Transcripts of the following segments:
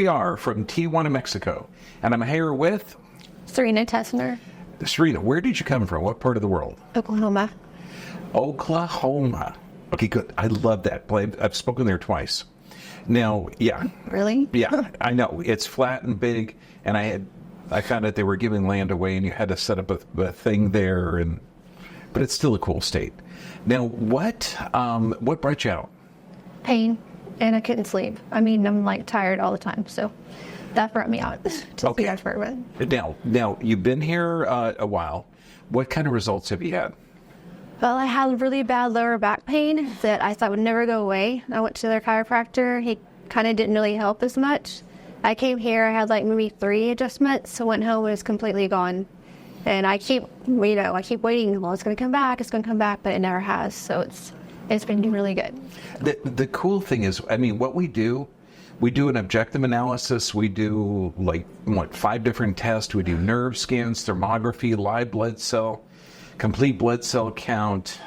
we are from Tijuana, Mexico, and I'm here with Serena Tessner. Serena. Where did you come from? What part of the world? Oklahoma. Oklahoma. Okay, good. I love that. I've spoken there twice. Now, yeah. Really? Yeah, I know. It's flat and big, and I found out they were giving land away, and you had to set up a thing there, but it's still a cool state. Now, what brought you out? Pain, and I couldn't sleep. I mean, I'm like tired all the time, so that brought me out to see Dr. Bergman. Now, you've been here a while. What kind of results have you had? Well, I had really bad lower back pain that I thought would never go away. I went to their chiropractor. He kind of didn't really help as much. I came here, I had like maybe 3 adjustments, so went home, it was completely gone. And I keep waiting, well, it's going to come back, but it never has. So it's been really good. The cool thing is, I mean, what we do an objective analysis. We do 5 different tests. We do nerve scans, thermography, live blood cell, complete blood cell count,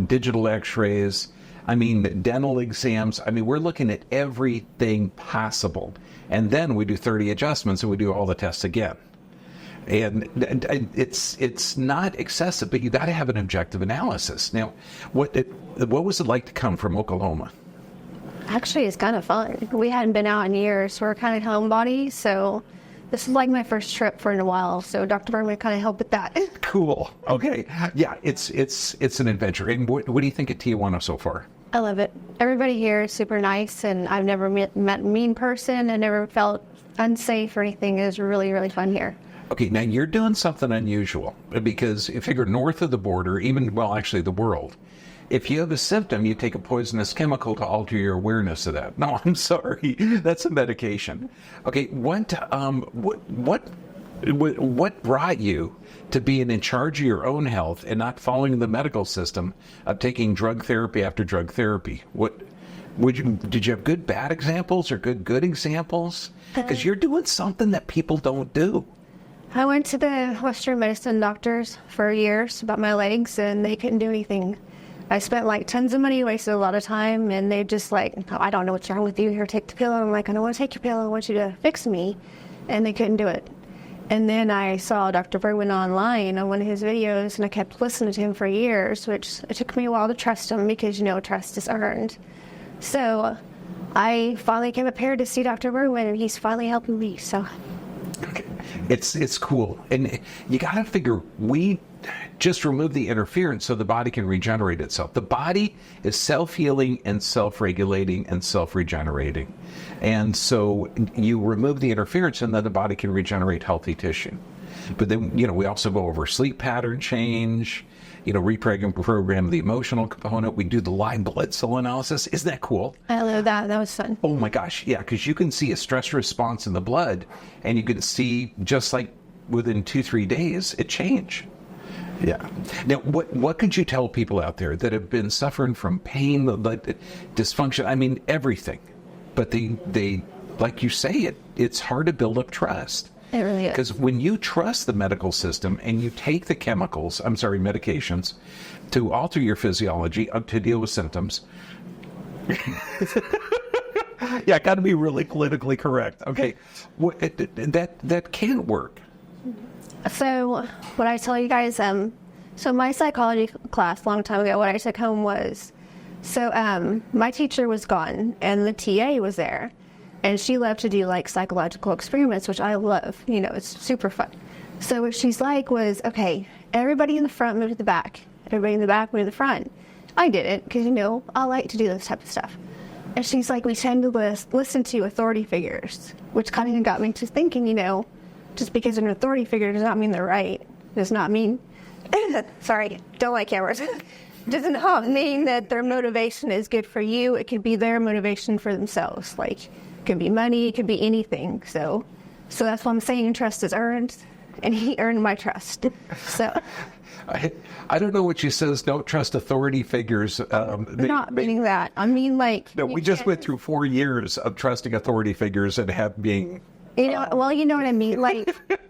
digital x-rays, dental exams. We're looking at everything possible. And then we do 30 adjustments and we do all the tests again. And it's not excessive, but you got to have an objective analysis. Now, what was it like to come from Oklahoma? Actually, it's kind of fun. We hadn't been out in years. We're kind of homebodies, so this is like my first trip for a while. So Dr. Bergman kind of helped with that. Cool. Okay. Yeah, it's an adventure. And what do you think of Tijuana so far? I love it. Everybody here is super nice, and I've never met a mean person. I never felt unsafe or anything. It was really, really fun here. Okay, now you're doing something unusual, because if you figure north of the border, the world, if you have a symptom, you take a poisonous chemical to alter your awareness of that. No, I'm sorry, that's a medication. Okay, what brought you to being in charge of your own health and not following the medical system of taking drug therapy after drug therapy? Did you have good bad examples or good examples? Because you're doing something that people don't do. I went to the Western medicine doctors for years about my legs, and they couldn't do anything. I spent tons of money, wasted a lot of time, and they just oh, I don't know what's wrong with you. Here, take the pill. I'm like, I don't want to take your pill. I want you to fix me. And they couldn't do it. And then I saw Dr. Bergman online on one of his videos, and I kept listening to him for years, which it took me a while to trust him because, trust is earned. So I finally came prepared to see Dr. Bergman, and he's finally helping me. So it's cool. And you got to figure, we just remove the interference so the body can regenerate itself. The body is self-healing and self-regulating and self-regenerating. And so you remove the interference and then the body can regenerate healthy tissue. But then, we also go over sleep pattern change, reprogram the emotional component. We do the live blood cell analysis. Isn't that cool? I love that. That was fun. Oh my gosh. Yeah. Because you can see a stress response in the blood, and you can see just within 2-3 days, it change. Yeah. Now, what could you tell people out there that have been suffering from pain, dysfunction? Everything. But they like you say, it's hard to build up trust. It really is. Because when you trust the medical system and you take the medications to alter your physiology to deal with symptoms. Yeah, got to be really politically correct. Okay, that can work. So what I tell you guys, so my psychology class a long time ago, what I took home was, my teacher was gone and the TA was there, and she loved to do psychological experiments, which I love. It's super fun. So what she's was, okay, everybody in the front move to the back, everybody in the back move to the front. I did it because I like to do this type of stuff. And she's we tend to listen to authority figures, which kind of got me to thinking, just because they're an authority figure does not mean they're right. Does not mean, sorry, don't like cameras. Does not mean that their motivation is good for you. It could be their motivation for themselves. It could be money, it could be anything. So that's why I'm saying trust is earned, and he earned my trust. So I don't know what she says. Don't trust authority figures. Not meaning that. I mean, no, we just went through 4 years of trusting authority figures and being. You know what I mean?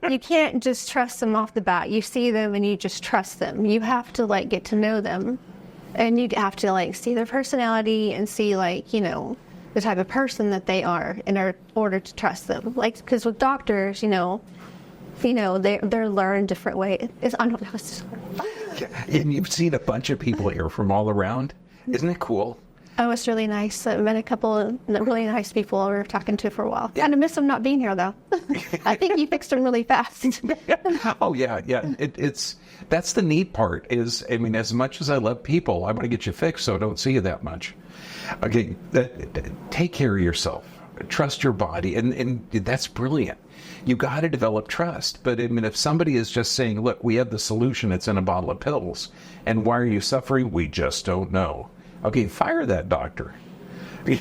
You can't just trust them off the bat. You see them and you just trust them. You have to get to know them, and you have to see their personality and see the type of person that they are in order to trust them. Like, because with doctors, they're learned different ways. I don't know. And you've seen a bunch of people here from all around. Isn't it cool? Oh, it's really nice. I met a couple of really nice people we were talking to for a while. Kind of miss them not being here, though. I think you fixed them really fast. Oh, yeah. That's the neat part is, as much as I love people, I want to get you fixed so I don't see you that much. Okay, take care of yourself. Trust your body. And that's brilliant. You got to develop trust. But if somebody is just saying, look, we have the solution, it's in a bottle of pills. And why are you suffering? We just don't know. Okay, fire that doctor. If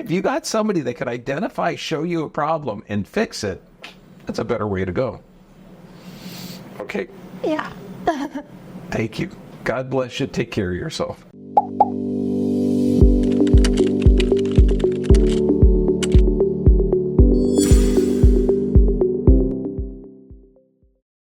you got somebody that can identify, show you a problem, and fix it, that's a better way to go. Okay? Yeah. Thank you. God bless you. Take care of yourself.